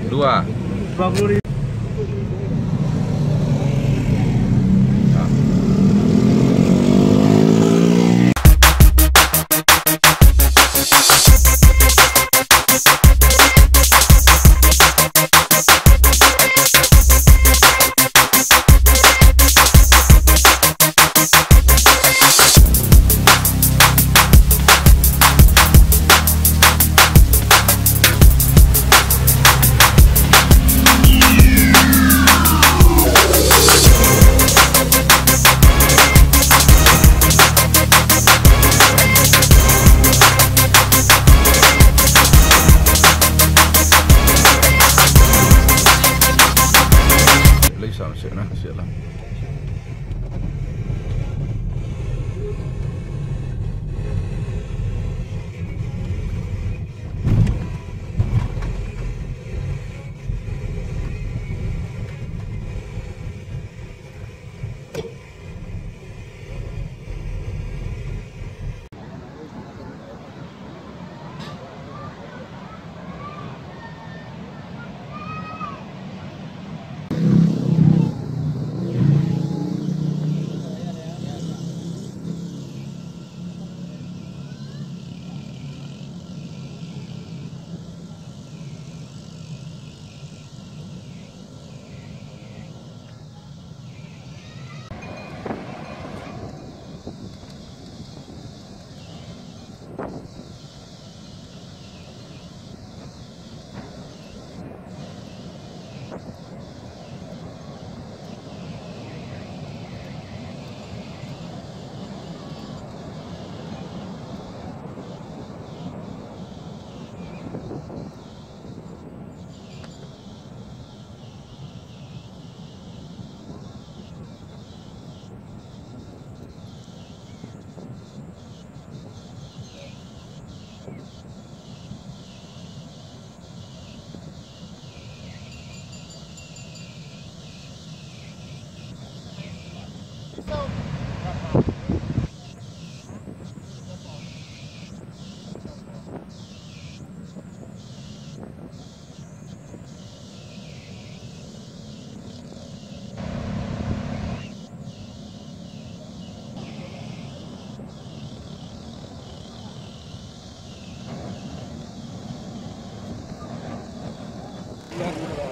Dua. 20.000.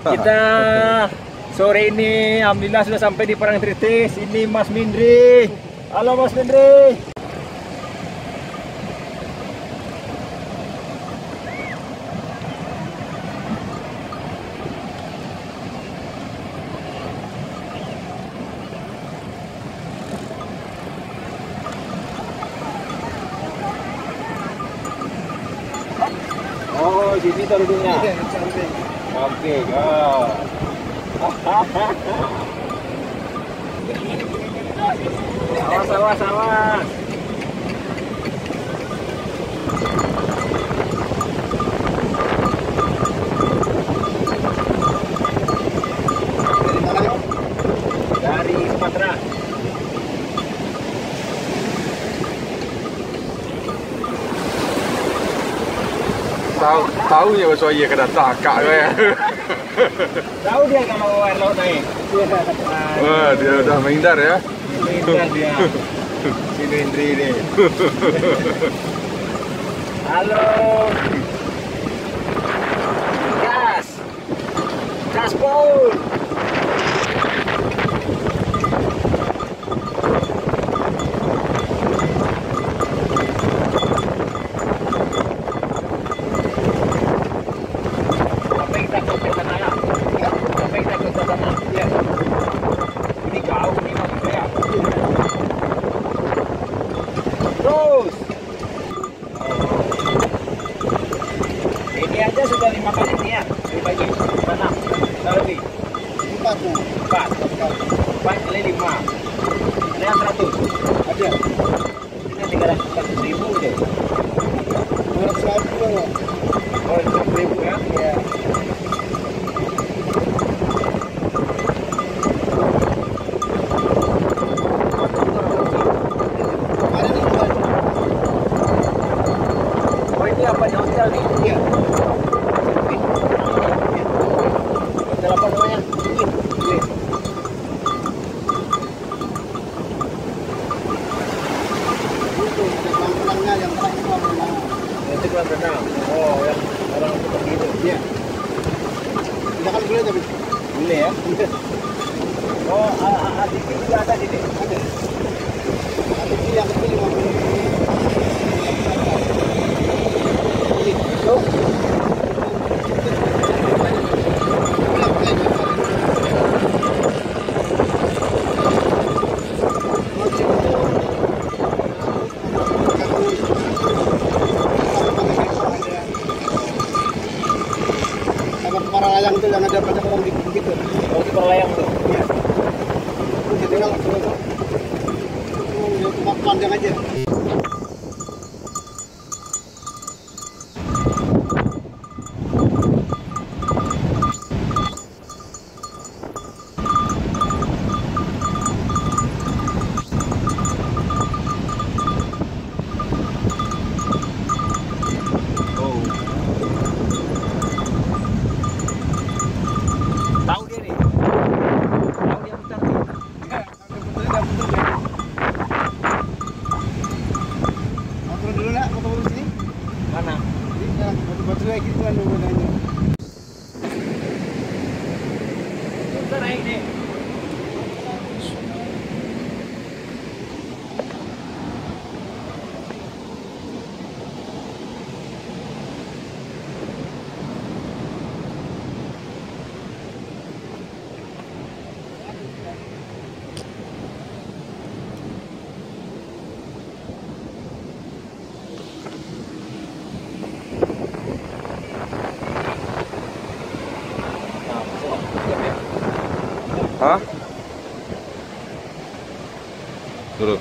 Kita sore ini alhamdulillah sudah sampai di Parangtritis. Ini Mas Mindri. Halo Mas Mindri. Oh, sini tuh duduknya. Oke, go. Awas, awas. Dari Sumatera. Tahu ya bahasa iya kena takak ya. Tahu dia kalau air laut naik. Wah, dia udah menghindar ya. Menghindar dia. Si Mindri ini. Halo. Gas. Gaspol. Ini aja sudah 5 kali nih ya, dibagi 6, lebih 4 kali 5, ada yang 100, ada ini 340.000 deh. 200.000. Oh, 100.000 ya? Iya. Oh, ini apa hotel nih? Iya. itu kolam renang. Oh, yang orang seperti itu. Iya. Tidak kan boleh tapi Boleh ya? Oh, ATV juga ada di sini. Ada. ATV yang kecil 50. Para layang itu yang ada banyak orang gitu. Oh, di Perlayang tuh. Iya. Jadi kalau tempat panjang aja. Tahu dia nih. Tahu dia putar nih. Motor dulu nak, motor dulu sini. Mana? Ini ya, batu-batu kayak gitu kan namanya. Putar naik nih. Hah? Duduk.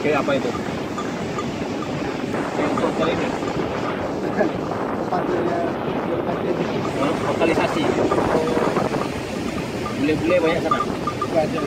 Oke, apa itu? Yang kali ini. Tempatnya Lokalisasi. Bule-bule banyak sana. Gak ada.